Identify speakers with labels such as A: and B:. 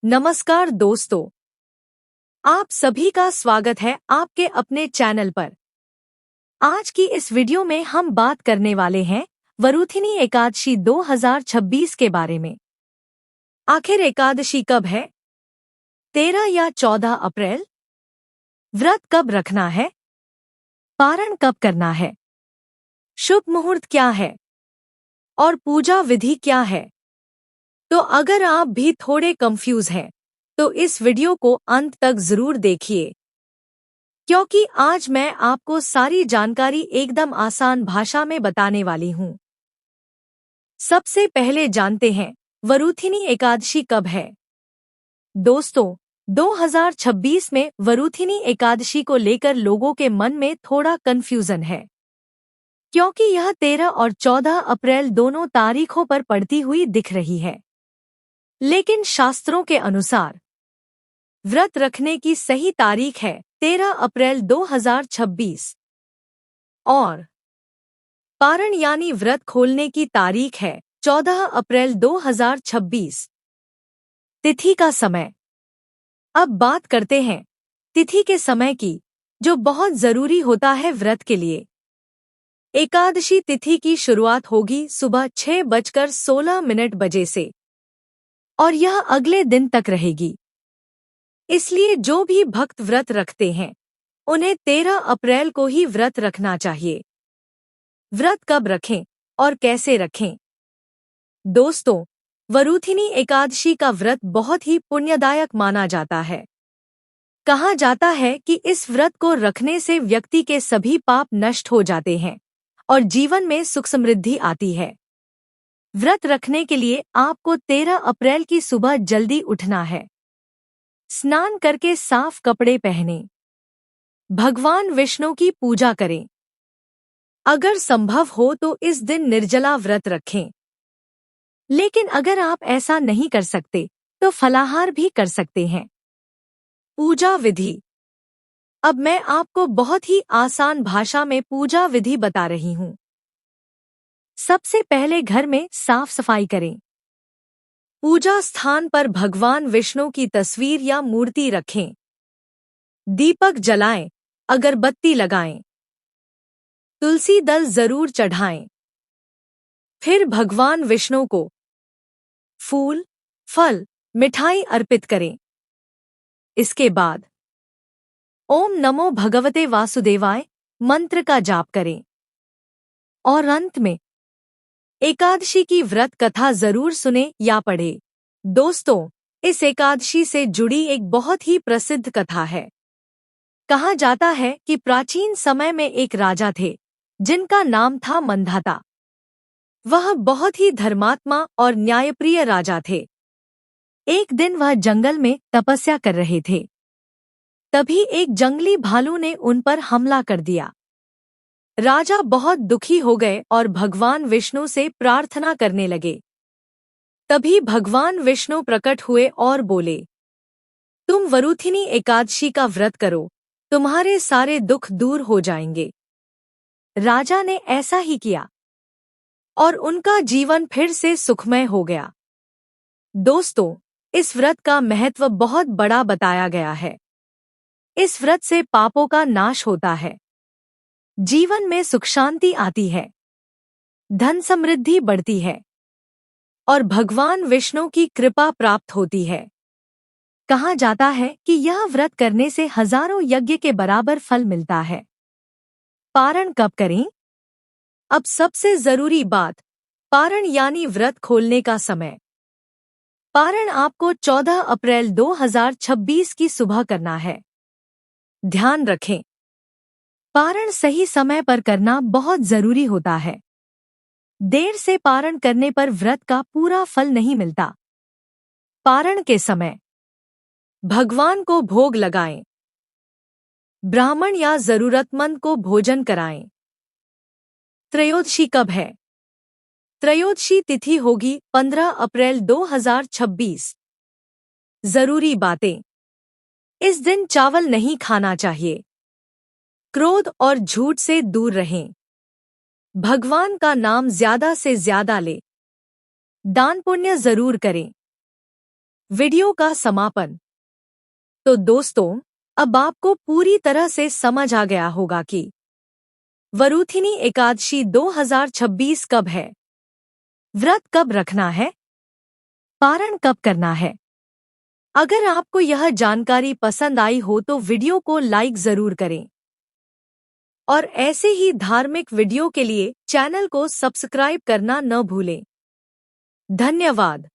A: नमस्कार दोस्तों, आप सभी का स्वागत है आपके अपने चैनल पर। आज की इस वीडियो में हम बात करने वाले हैं वरुथिनी एकादशी 2026 के बारे में। आखिर एकादशी कब है? 13 या 14 अप्रैल? व्रत कब रखना है? पारण कब करना है? शुभ मुहूर्त क्या है? और पूजा विधि क्या है? तो अगर आप भी थोड़े कंफ्यूज हैं, तो इस वीडियो को अंत तक जरूर देखिए, क्योंकि आज मैं आपको सारी जानकारी एकदम आसान भाषा में बताने वाली हूँ। सबसे पहले जानते हैं वरुथिनी एकादशी कब है। दोस्तों, 2026 में वरुथिनी एकादशी को लेकर लोगों के मन में थोड़ा कंफ्यूजन है, क्योंकि यह 13 और 14 अप्रैल दोनों तारीखों पर पड़ती हुई दिख रही है। लेकिन शास्त्रों के अनुसार व्रत रखने की सही तारीख है 13 अप्रैल 2026 और पारण यानी व्रत खोलने की तारीख है 14 अप्रैल 2026। तिथि का समय। अब बात करते हैं तिथि के समय की, जो बहुत जरूरी होता है व्रत के लिए। एकादशी तिथि की शुरुआत होगी सुबह 6:16 बजे से और यह अगले दिन तक रहेगी। इसलिए जो भी भक्त व्रत रखते हैं, उन्हें 13 अप्रैल को ही व्रत रखना चाहिए। व्रत कब रखें और कैसे रखें? दोस्तों, वरुथिनी एकादशी का व्रत बहुत ही पुण्यदायक माना जाता है। कहा जाता है कि इस व्रत को रखने से व्यक्ति के सभी पाप नष्ट हो जाते हैं और जीवन में सुख समृद्धि आती है। व्रत रखने के लिए आपको 13 अप्रैल की सुबह जल्दी उठना है। स्नान करके साफ कपड़े पहनें। भगवान विष्णु की पूजा करें। अगर संभव हो तो इस दिन निर्जला व्रत रखें। लेकिन अगर आप ऐसा नहीं कर सकते तो फलाहार भी कर सकते हैं। पूजा विधि। अब मैं आपको बहुत ही आसान भाषा में पूजा विधि बता रही हूँ। सबसे पहले घर में साफ सफाई करें। पूजा स्थान पर भगवान विष्णु की तस्वीर या मूर्ति रखें। दीपक जलाएं, अगरबत्ती लगाएं। तुलसी दल जरूर चढ़ाएं। फिर भगवान विष्णु को फूल, फल, मिठाई अर्पित करें। इसके बाद ओम नमो भगवते वासुदेवाय मंत्र का जाप करें और अंत में एकादशी की व्रत कथा जरूर सुने या पढ़े। दोस्तों, इस एकादशी से जुड़ी एक बहुत ही प्रसिद्ध कथा है। कहा जाता है कि प्राचीन समय में एक राजा थे, जिनका नाम था मंधाता। वह बहुत ही धर्मात्मा और न्यायप्रिय राजा थे। एक दिन वह जंगल में तपस्या कर रहे थे। तभी एक जंगली भालू ने उन पर हमला कर दिया। राजा बहुत दुखी हो गए और भगवान विष्णु से प्रार्थना करने लगे। तभी भगवान विष्णु प्रकट हुए और बोले, तुम वरुथिनी एकादशी का व्रत करो, तुम्हारे सारे दुख दूर हो जाएंगे। राजा ने ऐसा ही किया और उनका जीवन फिर से सुखमय हो गया। दोस्तों, इस व्रत का महत्व बहुत बड़ा बताया गया है। इस व्रत से पापों का नाश होता है, जीवन में सुख शांति आती है, धन समृद्धि बढ़ती है और भगवान विष्णु की कृपा प्राप्त होती है। कहा जाता है कि यह व्रत करने से हजारों यज्ञ के बराबर फल मिलता है। पारण कब करें? अब सबसे जरूरी बात, पारण यानी व्रत खोलने का समय। पारण आपको 14 अप्रैल 2026 की सुबह करना है। ध्यान रखें, पारण सही समय पर करना बहुत जरूरी होता है। देर से पारण करने पर व्रत का पूरा फल नहीं मिलता। पारण के समय भगवान को भोग लगाएं। ब्राह्मण या जरूरतमंद को भोजन कराएं। त्रयोदशी कब है? त्रयोदशी तिथि होगी 15 अप्रैल 2026। जरूरी बातें। इस दिन चावल नहीं खाना चाहिए। क्रोध और झूठ से दूर रहें। भगवान का नाम ज्यादा से ज्यादा लें। दान पुण्य जरूर करें। वीडियो का समापन। तो दोस्तों, अब आपको पूरी तरह से समझ आ गया होगा कि वरूथिनी एकादशी 2026 कब है, व्रत कब रखना है, पारण कब करना है। अगर आपको यह जानकारी पसंद आई हो तो वीडियो को लाइक जरूर करें और ऐसे ही धार्मिक वीडियो के लिए चैनल को सब्सक्राइब करना न भूलें। धन्यवाद।